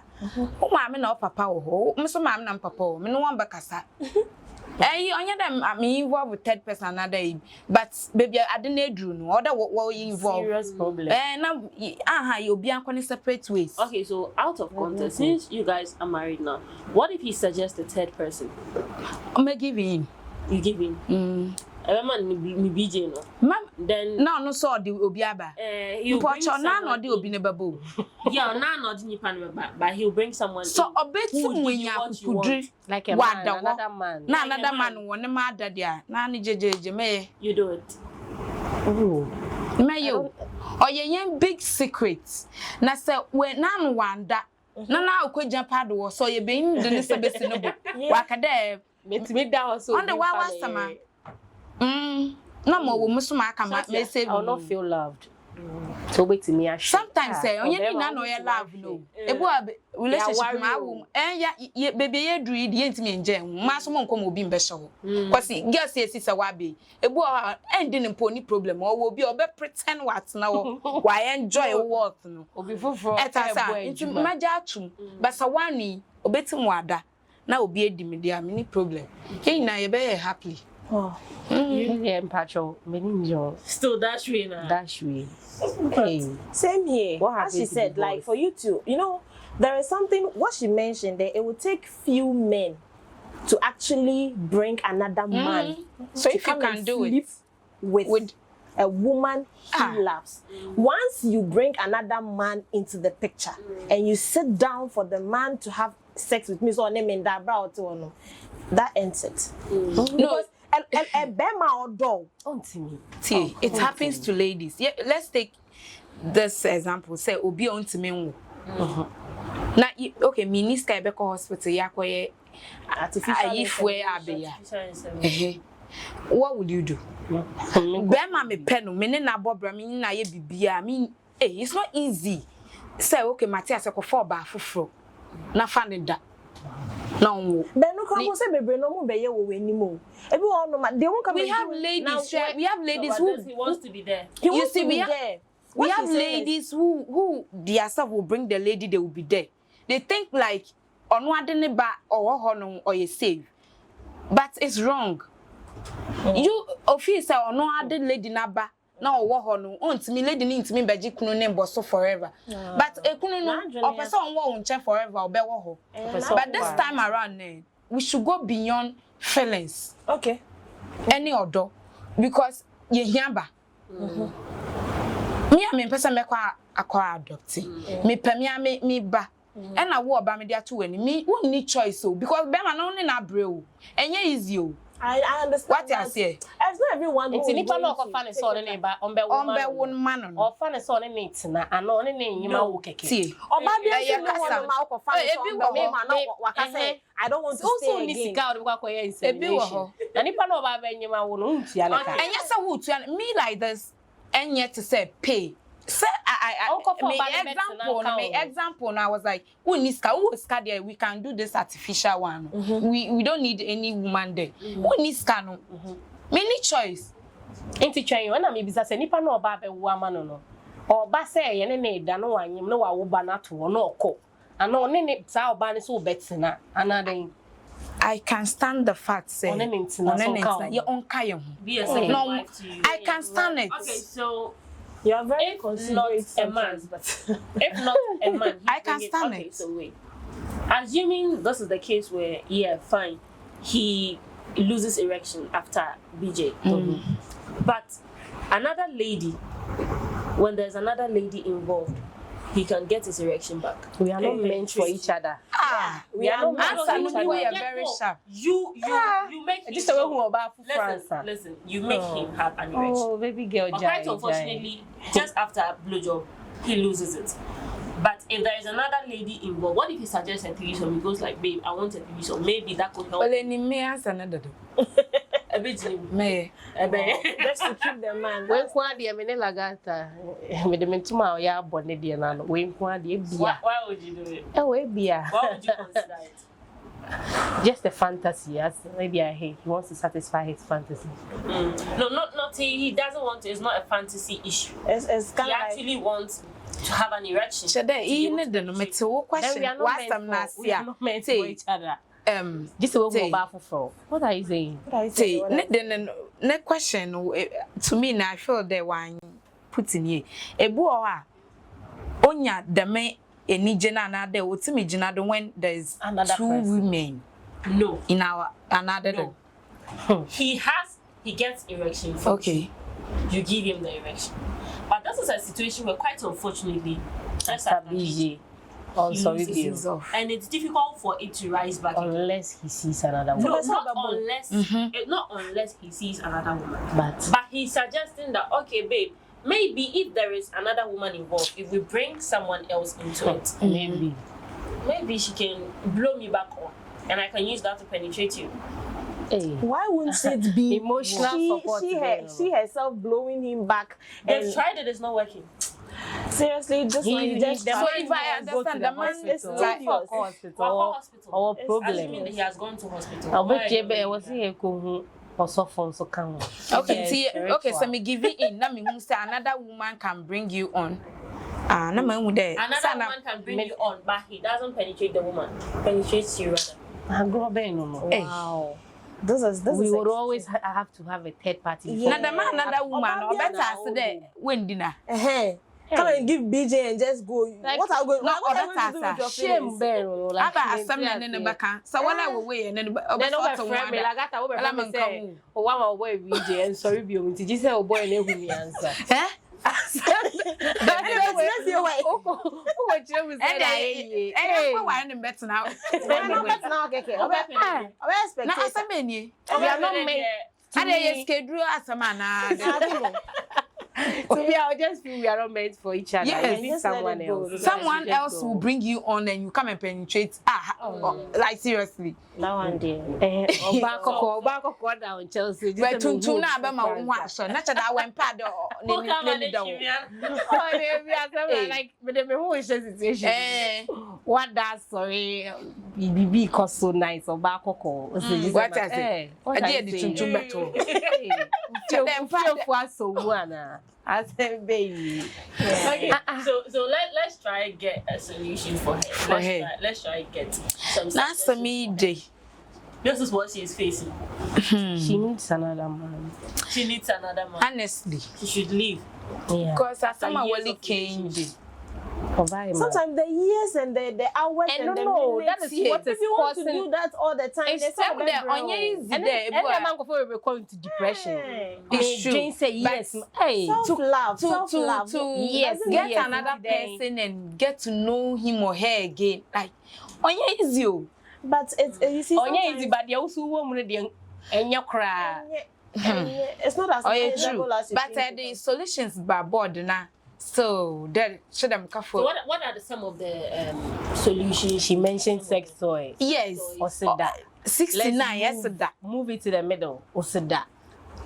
Speaker 4: O ma me na o papa wo ho. Me so ma me na papa wo. Me no wan bakasa. Onya dem I'm involved with third person another but baby I didn't edru no other what you involved
Speaker 3: Serious problem.
Speaker 4: Now you be on separate ways.
Speaker 2: Okay, so out of context, since you guys are married now, what if he suggests a third person?
Speaker 4: Me give in.
Speaker 2: you give in. Man, me BJ no. Then
Speaker 4: no saw the obiaba.
Speaker 2: You
Speaker 4: watch on no the obi nebabo.
Speaker 2: Yeah, no the nipa but he'll bring someone.
Speaker 4: So obetu when ya kudri
Speaker 3: like a man, another man.
Speaker 4: Na another man won ma da dia. Na ni jejeje me.
Speaker 2: You do it.
Speaker 3: Oh.
Speaker 4: Me yo. Oyen big secrets. Na say we na no wanda. Na okwaja pad wo so ye be ndi ne se besi no bo. Wakade
Speaker 3: me da so.
Speaker 4: On the wa sama. No more musu aka ma say
Speaker 3: I will not feel loved. So wait to me
Speaker 4: sometimes say onye ni na no ye love no. Ebu relationship ma wo ya baby ye dru ye ntimi nje ma so mo nkom obi mbehye ho. Kwasi girl say sisa wa be. Ebu end ni poni problem o obi obe pretend what na wo. Why enjoy work no.
Speaker 3: Obi fufuro
Speaker 4: nti maja atum basa wani obetim wada na obi edimi dia mini problem. Hey na ye be happy.
Speaker 3: Oh, yeah, Pacho,
Speaker 2: still that way now.
Speaker 3: That way.
Speaker 5: Okay. Same here. As she said, like for you to, there is something. What she mentioned there, it will take few men to actually bring another man.
Speaker 4: So if you can do it
Speaker 5: with a woman he loves, once you bring another man into the picture and you sit down for the man to have sex with me, so that ends it. Because a bema or dog.
Speaker 4: See, it happens to ladies. Yeah, let's take this example. Say obi onto me. Now, okay, minister Ebeko hospital yakoye artificial abeya. What would you do? Bema me peno, me na bobra, me na ye bibia. Me, it's not easy. Say okay, Matthias ko for ba fufuro. Na fane da. No,
Speaker 5: but no come say bebre no mo beye wo anymore. Everyone no they won't come.
Speaker 4: We have ladies who
Speaker 2: wants to be there.
Speaker 4: You see, we have ladies who themselves will bring the lady, they will be there. They think like on what they ba or you save, but it's wrong. You officer or no other lady naba. No, me lady need to me beji kunu name bosso forever. But a kunu no or person won't check forever or be wo. But this time around, we should go beyond feelings.
Speaker 5: Okay.
Speaker 4: Any other, because ye hiamba. Me a me person me kwa adopti. Me pe me ba. And I wo ba me dia to me who need choice so because be man only na breu. Enye easy o.
Speaker 5: I understand.
Speaker 4: What I say?
Speaker 5: It's not everyone.
Speaker 3: It's nipa no ko fa ne so ne ba
Speaker 4: on man
Speaker 3: or fa ne so ne need na ano ne nyima wo keke.
Speaker 4: See.
Speaker 5: Oba bi e no one ma ko fa ne so me ma no waka say I don't want to stay again.
Speaker 3: Also ni sika o kwa koye insemination. Na nipa no ba ba nyima wo no ntua le ka.
Speaker 4: Enya say wo tua me like this and yet to say pay. Say example now I was like, Niska there, we can do this artificial one. We don't need any woman there. Niska no. Many choice.
Speaker 3: Enti twan you na me bisa say nipa no oba be wo amano no. Oba say ye ne da no wanyem no wa wo ba na to no okọ. Ana ne sa oba ne so betina. Ana den
Speaker 4: I can stand the fact say
Speaker 3: on
Speaker 4: you onka ye ho. No, I can stand it.
Speaker 2: Okay, so
Speaker 5: you are very considerate
Speaker 2: a man, but if not a man,
Speaker 4: I can stand it.
Speaker 2: So wait. Assuming this is the case where, yeah, fine, he loses erection after BJ. But another lady, when there's another lady involved, he can get his erection back.
Speaker 3: We are not meant for each other.
Speaker 2: We are not
Speaker 4: meant for each other. We are very sharp.
Speaker 2: You make him.
Speaker 3: Just the way who about
Speaker 2: listen. You make him have an erection.
Speaker 3: Oh, baby girl,
Speaker 2: but quite unfortunately, just after a blowjob, he loses it. But if there is another lady involved, what if he suggests a threesome? He goes like, babe, I want a threesome. Maybe that could help.
Speaker 4: Well, any me answer another.
Speaker 2: A bit
Speaker 4: me.
Speaker 5: Just to keep the man.
Speaker 3: When kwa dia me la gata, me de mentuma ya bonne dia na no. When kwa dia bia.
Speaker 2: Why would you do it?
Speaker 3: We bia.
Speaker 2: Why would you consider it?
Speaker 3: Just a fantasy, yes. Maybe he wants to satisfy his fantasy.
Speaker 2: No, not he doesn't want to. It's not a fantasy issue.
Speaker 5: It's kind
Speaker 2: he actually wants to have an erection.
Speaker 4: Shade, he need the no question. What's some
Speaker 3: meant for each other. This is what What are you saying?
Speaker 4: Say, ne question to me now I feel that one put in here. Ebuoha onya the me eni jena na there otimi jena when there's
Speaker 3: another
Speaker 4: two
Speaker 3: person.
Speaker 4: Women.
Speaker 2: No.
Speaker 4: In our another.
Speaker 2: No. he gets erection.
Speaker 4: Okay.
Speaker 2: You give him the erection. But this is a situation where, quite unfortunately, that's
Speaker 3: He
Speaker 2: loses off. And it's difficult for it to rise back
Speaker 3: unless he sees another woman.
Speaker 2: No, not unless he sees another woman.
Speaker 3: But
Speaker 2: he's suggesting that, okay, babe, maybe if there is another woman involved, if we bring someone else into it, maybe she can blow me back on, and I can use that to penetrate you.
Speaker 3: Hey.
Speaker 5: Why wouldn't it be
Speaker 3: emotional support?
Speaker 5: She herself blowing him back.
Speaker 2: They've tried it; it's not working.
Speaker 5: Seriously, just
Speaker 3: So
Speaker 4: if I understand, the man is like
Speaker 3: hospital or problem.
Speaker 2: He has gone to hospital.
Speaker 4: Okay, so me give it in. Now me say another woman can bring you on. Another woman
Speaker 2: can bring you on, but he doesn't penetrate the woman. Penetrates you rather.
Speaker 5: Wow. This
Speaker 3: we would always have to have a third party.
Speaker 4: Now the man, another woman, or better say when dinner.
Speaker 5: Come and give BJ and just go.
Speaker 3: Like,
Speaker 5: what are going?
Speaker 4: No,
Speaker 5: What are you doing with your
Speaker 3: shame,
Speaker 5: feelings?
Speaker 4: Aba asam in the back. So what I will wait and then
Speaker 3: over friend me like that. Over friend say, "Oh, one boy BJ and sorry, be on." Did you say, "Oh boy, and who me answer?"
Speaker 4: Eh?
Speaker 5: Let's your way.
Speaker 3: What you was saying?
Speaker 4: Hey, why am better now?
Speaker 5: Okay.
Speaker 4: Na asameni.
Speaker 3: We are not meant.
Speaker 4: Ade schedule asamana.
Speaker 3: We are just feel we are not meant for each other.
Speaker 4: Yes,
Speaker 3: we need someone else.
Speaker 4: Someone else will bring you on and you come and penetrate. Like seriously.
Speaker 5: That one day.
Speaker 3: Obako down Chelsea.
Speaker 4: But to na be ma wo so na cha da wen pad ni do.
Speaker 3: Like but the whole situation. What that sorry BB cause so nice Obako.
Speaker 4: What I say? I did the tuntum beto.
Speaker 3: Them for so one. I said, baby.
Speaker 2: Okay, so let's try and get a solution for her. Let's try and get some.
Speaker 4: That's for me day.
Speaker 2: This is what she is facing.
Speaker 3: She needs another man.
Speaker 2: She needs another man.
Speaker 4: Honestly,
Speaker 2: she should leave.
Speaker 3: Yeah.
Speaker 4: Because after my Wally came.
Speaker 5: Sometimes the years and the hours and the minutes.
Speaker 3: That is what is
Speaker 5: if you want to do that all the time,
Speaker 4: it's still there. And then
Speaker 3: man go for recurring to depression.
Speaker 4: It's true.
Speaker 3: Jane say yes.
Speaker 5: Hey, self-love,
Speaker 4: to
Speaker 3: yes,
Speaker 4: get another person and get to know him or her again. Like, easy.
Speaker 5: But it's you see.
Speaker 3: Easy, but they also want to enya cry.
Speaker 5: It's not as
Speaker 4: true. But the solutions by board now. So that should have come for.
Speaker 2: So what are some of the solutions?
Speaker 3: She mentioned sex toy.
Speaker 4: Yes.
Speaker 3: Or said that
Speaker 4: 69. Yes, that.
Speaker 3: Move it to the middle. Or said that.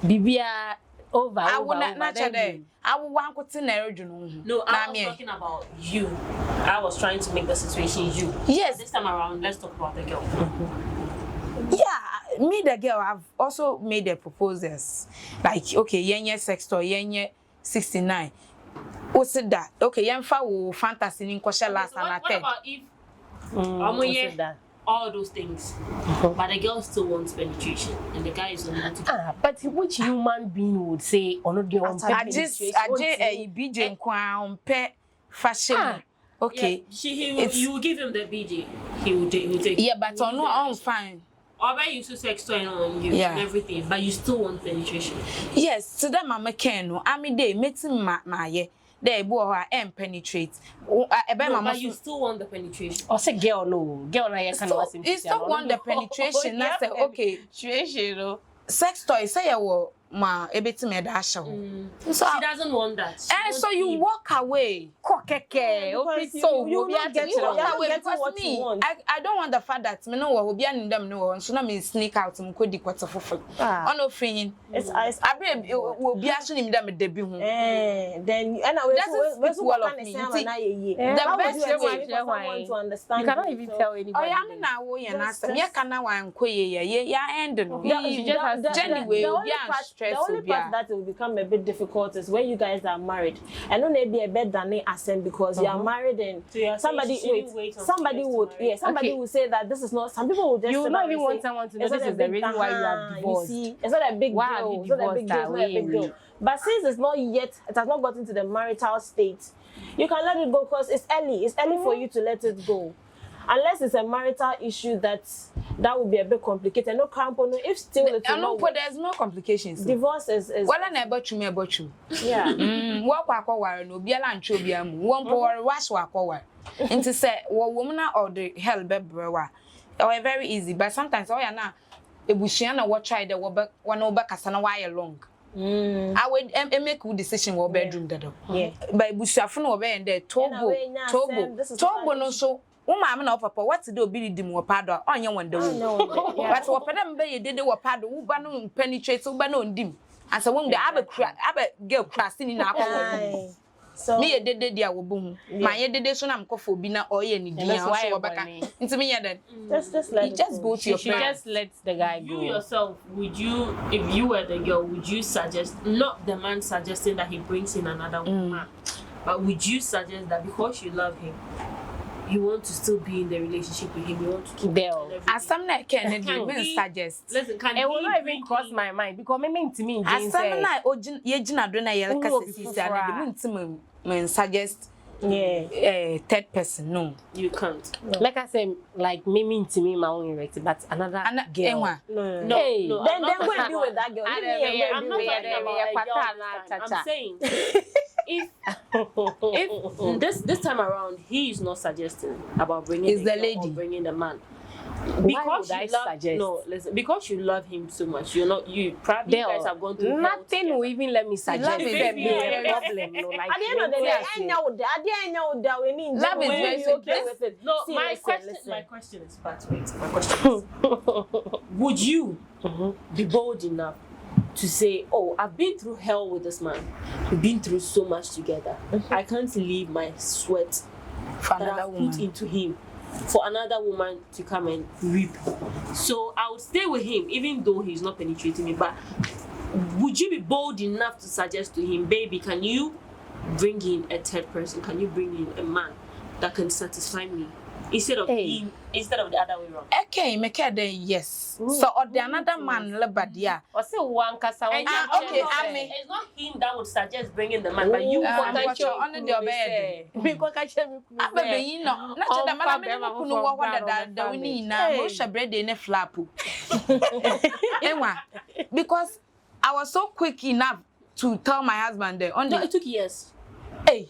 Speaker 3: Bibia over.
Speaker 4: I will not there. I will want to narrow you.
Speaker 2: No, I was talking about you. I was trying to make the situation you.
Speaker 4: Yes.
Speaker 2: This time around, let's talk about the girl.
Speaker 4: Yeah, me the girl. I've also made the proposals. Like okay, yenye sex toy, yenye 69. What's that? Okay, yemfa wo fantasy in kwasha last and
Speaker 2: what about if all those things, but the girl still wants penetration and the guy is not.
Speaker 3: But which human being would say or not the one?
Speaker 4: I just BJ on pet fashion. Okay,
Speaker 2: you will give him the BJ. He will take.
Speaker 4: Yeah, but on no on fine.
Speaker 2: Or by you to sex toy on you and everything, but you still want penetration.
Speaker 4: Yes, so that mama can no. I mean, they meeting my there boy penetrate.
Speaker 2: But you still want the penetration.
Speaker 3: Or say girl no
Speaker 4: you still want the penetration. I say okay.
Speaker 3: Situation,
Speaker 4: sex toy say you ma ebeti me da show.
Speaker 2: So she doesn't want that.
Speaker 4: And so you walk away.
Speaker 5: So you not get
Speaker 4: because me I don't want the fact that me no wo obi an dem no so na me sneak out me kodi kwata fofo. On no free.
Speaker 5: It's
Speaker 4: abre obi aso ni me dem de bi ho.
Speaker 5: Then and we
Speaker 4: the best way
Speaker 5: to understand.
Speaker 3: You cannot even tell anybody.
Speaker 4: Oh yeah, me na wo ye na asem. Ye kana wan koye ya end no. Anyway,
Speaker 5: the only part that will become a bit difficult is when you guys are married. I know maybe a bed than assent because you are married and somebody will say that this is not. Some people will just.
Speaker 3: You will not even want someone to know this is the reason why you are divorced.
Speaker 5: You see, it's not a big deal. It's not a big deal. But since it's not yet, it has not gotten to the marital state. You can let it go because it's early. It's early for you to let it go. Unless it's a marital issue that that would be a bit complicated. No crampo, no. If still it's
Speaker 4: no, there's no complications.
Speaker 5: Divorce is.
Speaker 4: Well, I never you.
Speaker 5: Yeah.
Speaker 4: Walk aqua no be a lunch obiam. One power wash aqua. And to say, well, woman or the hell bebrewa. Or very easy, but sometimes oh yeah na. A bushiana what try the one over Casana wire long. I would make a decision or bedroom that.
Speaker 5: Yeah.
Speaker 4: By Bushafun over and there, Togo no so. Mama no papa what to do be the more pado on your window. But what them be did the pado who bano penetrate so bano dim. And so when the abe girl crashing in our
Speaker 5: so
Speaker 4: me did the boom. My did so I'm coffee bina or any
Speaker 3: that's why
Speaker 4: into me that
Speaker 5: just let
Speaker 4: you just go to your
Speaker 3: she just lets the guy go.
Speaker 2: You yourself, would you, if you were the girl, would you suggest, not the man suggesting that he brings in another woman, but would you suggest that because you love him, you want to still be in the relationship with him, you want to keep
Speaker 3: Bill.
Speaker 4: as some like can suggest.
Speaker 2: Listen, can
Speaker 3: it will not even cross my mind because me to me
Speaker 4: as some like ye jina do na ye suggest third person no
Speaker 2: you can't.
Speaker 3: Like I said, like me to me my own erect, but another girl.
Speaker 2: No.
Speaker 5: Then go and be with that girl.
Speaker 2: I'm not talking about a girl. I'm saying if this time around he is not suggesting about bringing
Speaker 4: the lady
Speaker 2: or bringing the man.
Speaker 3: Because
Speaker 2: you love, because you love him so much, you probably
Speaker 3: Bill,
Speaker 2: guys have gone through
Speaker 3: nothing will even let me suggest.
Speaker 4: Love is
Speaker 3: a problem. No, like
Speaker 5: at the end of the day, I know that we need
Speaker 4: love is very
Speaker 5: okay with it.
Speaker 2: No,
Speaker 5: See,
Speaker 2: my
Speaker 5: listen.
Speaker 2: question is, but wait, my question is, would you be bold enough to say, oh, I've been through hell with this man, we've been through so much together, I can't leave my sweat
Speaker 4: for
Speaker 2: that
Speaker 4: another
Speaker 2: I've put
Speaker 4: woman
Speaker 2: into him for another woman to come and reap. So I would stay with him even though he's not penetrating me. But would you be bold enough to suggest to him, baby, can you bring in a third person? Can you bring in a man that can satisfy me instead of him, instead of the other way around?
Speaker 4: Okay, make it yes. So or the another man lebadia.
Speaker 3: or say one casa.
Speaker 4: Okay,
Speaker 2: it's not him that would suggest bringing the man, but you
Speaker 4: on the bed.
Speaker 3: Because I can't.
Speaker 4: Ababe yi no na che da mala me kunu wo hoda da we ni na mo hwe bread in a flap. Enwa because I was so quick enough to tell my husband there on
Speaker 2: No, it took years.
Speaker 4: hey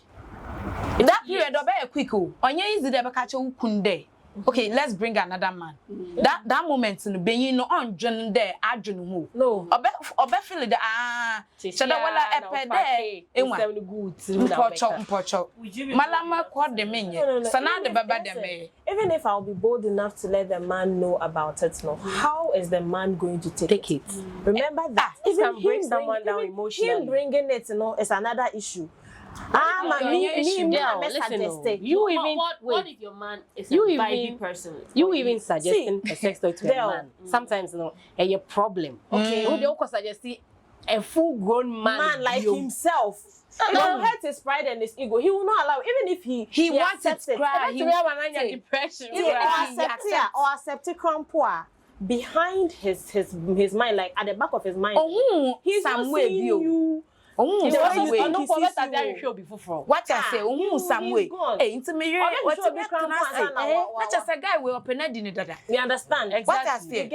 Speaker 4: that period obey quick o onye easy dey be ka che ukunde. Okay, let's bring another man. That moment in the being no on John there, Adrian who.
Speaker 5: No.
Speaker 4: Obe feel the so that wala epe there. Mpocho. Malama kwad the menye. So now the baba the me.
Speaker 5: Even if I'll be bold enough to let the man know about it, no, how is the man going to take it? Remember that
Speaker 3: Even break someone down emotionally.
Speaker 5: Him bringing it, is another issue.
Speaker 2: What if your man is a vibey person?
Speaker 3: You even suggesting a sex toy to a man. Sometimes a problem. Okay. Would you suggest a full-grown man
Speaker 5: like himself? It will hurt his pride and his ego. He will not allow, even if he
Speaker 4: wants to cry.
Speaker 3: He will depression.
Speaker 5: Or accept it behind his mind, like at the back of his mind. He's some way you.
Speaker 4: What I say, some way. Hey, into me, what's not just a guy will open a dinner.
Speaker 5: You understand?
Speaker 4: What I say,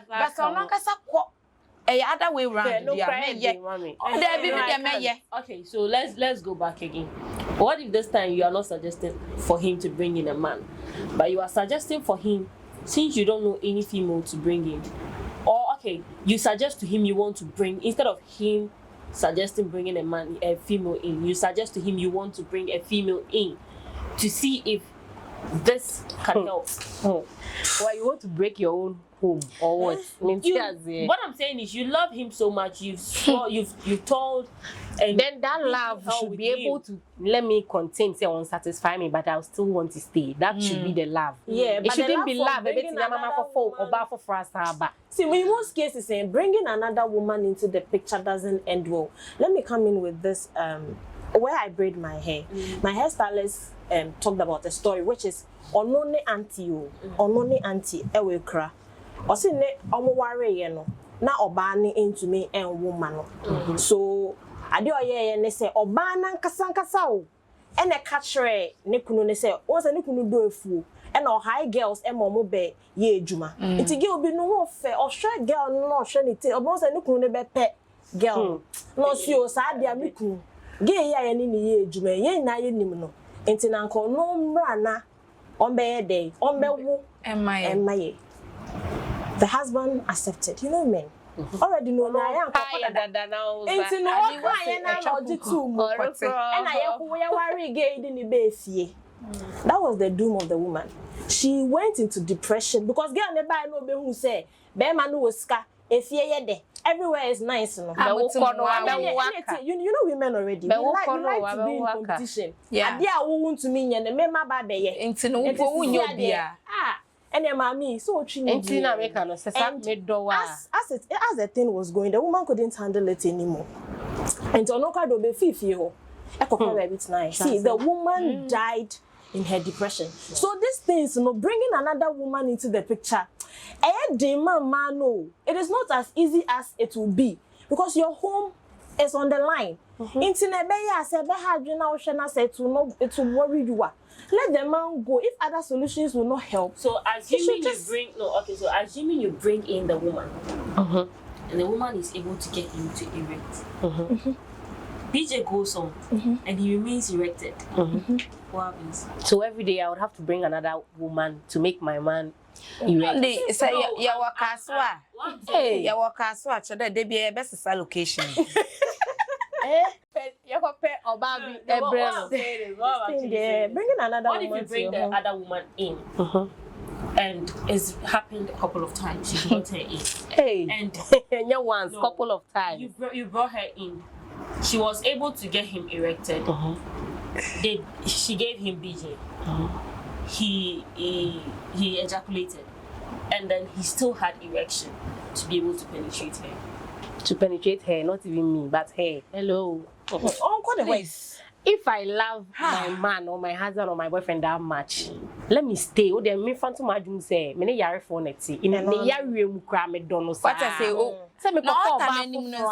Speaker 4: but so long as a other way around.
Speaker 2: Okay, so let's go back again. What if this time you are not suggesting for him to bring in a man, but you are suggesting for him, since you don't know any female to bring in? Or okay, you suggest to him you want to bring, instead of him suggesting bringing a female in, you suggest to him you want to bring a female in to see if this can help.
Speaker 3: Why you want to break your own home or what?
Speaker 2: What I'm saying is you love him so much, you've told, and
Speaker 3: then that love should be able to let me contain, say, won't satisfy me, but I still want to stay. That should be the love.
Speaker 5: Yeah,
Speaker 3: it shouldn't be love.
Speaker 5: See, in most cases, bringing another woman into the picture doesn't end well. Let me come in with this. Where I braid my hair, my hairstylist talked about a story, which is onone auntie ewekra. Osi ne omo ware ye no na oba ne into me and woman no. So ade oye ne say oba na nkasa o ene ka kire ne kunu ne say o se ne kunu do afuo and or high girls e mo be ye adwuma nti girl bi no ho fe o hwe girl no hwe ni te o say no kunu ne be pe girl no si o sa dia me kunu gay ya ni ye adwuma ye na ye nim no nti na nko no mra na on be day on be wo emaye the husband accepted, you know men already know na ya nko nti no ka ya na oji tu mu kote and na ye ko ya wari gay di ni be fie. That was the doom of the woman. She went into depression because girl ne buy no be who say be man no ska efie ye de everywhere is nice no. You know women already. We like to be in competition. Ade a wo want to me nye ne mema ba be ye. Enti no wo unyo bia. And your mommy so treating as the thing was going, the woman couldn't handle it anymore. And Onoka do be fifi ho. See, the woman died in her depression. So these things, bringing another woman into the picture, it is not as easy as it will be because your home is on the line. It will worry you. Let the man go. If other solutions will not help.
Speaker 2: So assuming assuming you bring in the woman, and the woman is able to get him to erect. BJ goes on and he remains erected. What happens?
Speaker 3: So every day I would have to bring another woman to make my man erect.
Speaker 4: Say ya wakaswa. Hey, ya wakaswa chede dey be best location.
Speaker 5: Bringing another woman.
Speaker 2: What if you bring the other woman in? And it's happened a couple of times. You brought her in.
Speaker 3: Hey,
Speaker 2: and
Speaker 3: once, couple of times.
Speaker 2: You brought her in. She was able to get him erected. She gave him BJ. He ejaculated, and then he still had erection to be able to penetrate her.
Speaker 3: To penetrate her, not even me, but her. Hello. If I love my man or my husband or my boyfriend that much, let me stay. Oh, then me fanto my dream say, me ne yare for neti. In ne yare mu kra me dono sa.
Speaker 4: What I say? Oh,
Speaker 3: say me
Speaker 4: no,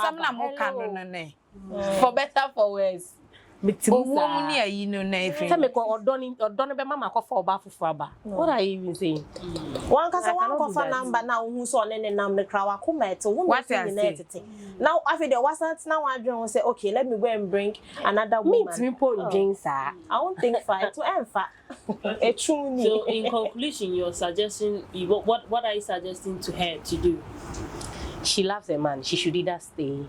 Speaker 4: some na mo kanu no.
Speaker 3: For better for worse.
Speaker 4: Say
Speaker 3: me ko odoni be mama ko for ba fufu aba. What are you even saying?
Speaker 5: One kasa one ko fa number na who so ne nam me kra wa ko meto wo me say now after the wasn't now I don't say okay let me go and bring another woman.
Speaker 3: Me po James
Speaker 5: I won't think fight to enfa.
Speaker 2: So in conclusion you're suggesting what are you suggesting to her to do?
Speaker 3: She loves a man. She should either stay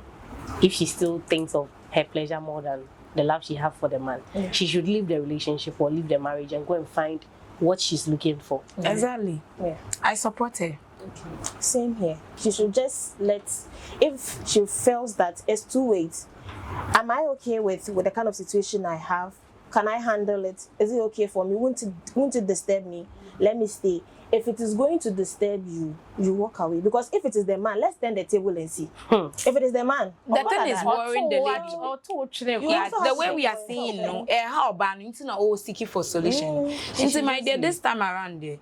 Speaker 3: if she still thinks of her pleasure more than the love she has for the man. She should leave the relationship or leave the marriage and go and find what she's looking for.
Speaker 4: Exactly.
Speaker 5: Yeah.
Speaker 4: I support her.
Speaker 5: Okay. Same here. She should just if she feels that it's too late, am I okay with the kind of situation I have? Can I handle it? Is it okay for me? Won't it disturb me? Let me stay. If it is going to disturb you, you walk away. Because if it is the man, let's turn the table and see. If it is the man,
Speaker 4: the thing is worrying the lady. Yeah, the way we are seeing, how bad you know, seeking for solution. Into my dear, this time around there.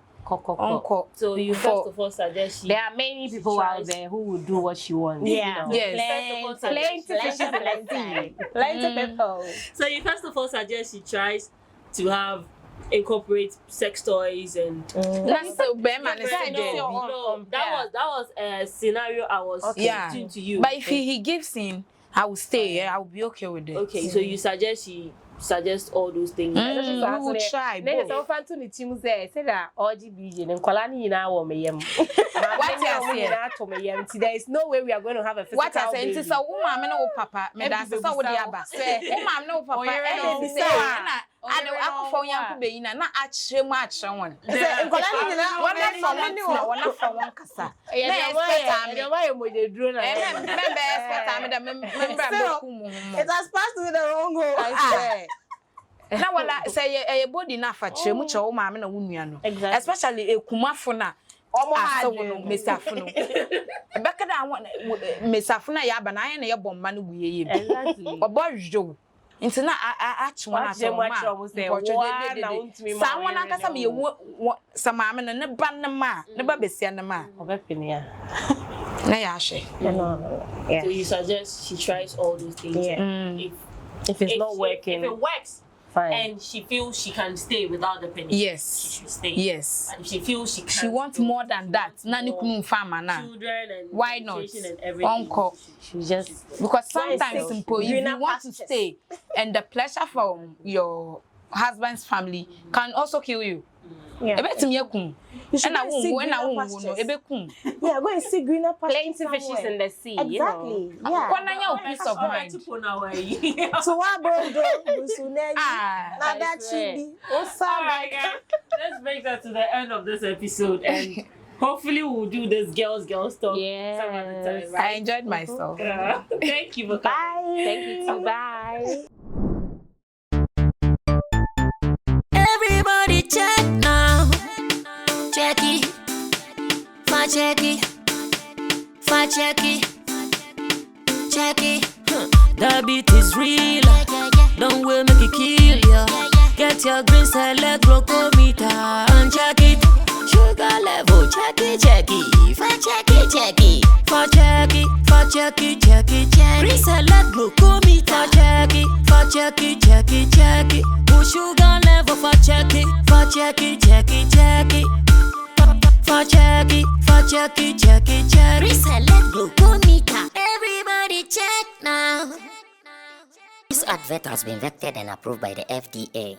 Speaker 2: So you first of all suggest
Speaker 3: there are many people out there who will do what she wants.
Speaker 5: Yeah.
Speaker 3: You know?
Speaker 5: Yes. Plenty people.
Speaker 2: So you first of all suggest she tries to incorporate sex toys and
Speaker 4: that's so bad man.
Speaker 2: That was a scenario I was suggesting to you.
Speaker 4: But if he gives in, I will stay. I will be okay with it.
Speaker 2: Okay, so you suggest all those things.
Speaker 4: We will try.
Speaker 3: There's some fan to the team say that OGB and Kolani na wo me yam. There is no way we are going to have a physical.
Speaker 4: What I say is so woman no papa me da say wo dia ba. Woman no papa e say ana akofo yanko be yina na achire mu achire won.
Speaker 5: Say Kolani na
Speaker 4: wona from me wona from won kasa.
Speaker 3: Na expect am. Why mo dey draw na.
Speaker 4: Me expect am da me bra ku mu.
Speaker 5: It has passed with the wrong hole.
Speaker 4: I swear. Na wala say e body na fa chire mu che wo ma me na wo nua no. Especially ekumafo na omo ha no mesafo no. Ebeka da mesafo na ya ba na aye na ye bomma no buye yem.
Speaker 3: Exactly.
Speaker 4: Obo jo. Nti na achwo na so ma. Sa wona kasa me ye sama me ne ba ne ma, ne ba besia ne ma.
Speaker 3: Obepenia.
Speaker 4: Na ya hwe.
Speaker 5: No.
Speaker 2: So you suggest she tries all those things.
Speaker 5: Yeah.
Speaker 2: If it's not working. If it works,
Speaker 3: Fine.
Speaker 2: and she feels she can stay without the penny,
Speaker 4: Yes.
Speaker 2: she should stay.
Speaker 4: Yes.
Speaker 2: And if she feels she can't,
Speaker 4: She wants more than that. Nani kunu farmer na.
Speaker 2: children and
Speaker 4: Why not?
Speaker 2: education and everything.
Speaker 4: Uncle.
Speaker 3: She just
Speaker 4: Because
Speaker 5: Very
Speaker 4: sometimes
Speaker 5: selfish.
Speaker 4: simple, if
Speaker 5: Greener
Speaker 4: you want to
Speaker 5: pastures.
Speaker 4: stay and the pleasure from your husband's family can also kill you.
Speaker 5: Yeah.
Speaker 4: Ebetumi ekum.
Speaker 5: You should
Speaker 4: And I
Speaker 5: go and see
Speaker 4: won't when I
Speaker 5: greener
Speaker 4: won't no
Speaker 5: pastures.
Speaker 4: ebekum.
Speaker 5: Yeah, go and see greener pastures.
Speaker 3: plenty fishes in the sea,
Speaker 5: Exactly.
Speaker 3: you know.
Speaker 5: Yeah.
Speaker 4: Kwananya peace of mind.
Speaker 5: So what bondo busuneni
Speaker 4: Ah,
Speaker 5: na
Speaker 3: I
Speaker 5: that
Speaker 3: swear.
Speaker 5: chibi.
Speaker 2: Alright, guys, this brings us to the end of this episode, and hopefully we'll do this girls talk some other time,
Speaker 3: Yes.
Speaker 4: I
Speaker 2: right?
Speaker 4: enjoyed myself.
Speaker 2: Thank you for coming.
Speaker 5: Bye.
Speaker 3: Thank you too. Bye.
Speaker 7: Everybody check now. Check it. Fa check it. Fa check it. Check it. The beat is real. Don't will make it kill ya. Get your green select glucometer and check it. Sugar level, check it, check it. Fa check it, check it. Fa check it, fa check it, check it, check it. Green select glucometer. Fa check it, fa check it, check it, check it. Push sugar level, fa check it, fa check it, check it, check it. Fa check it, fa check it, check it, check it. Select glucometer. Everybody check now. This advert has been vetted and approved by the FDA.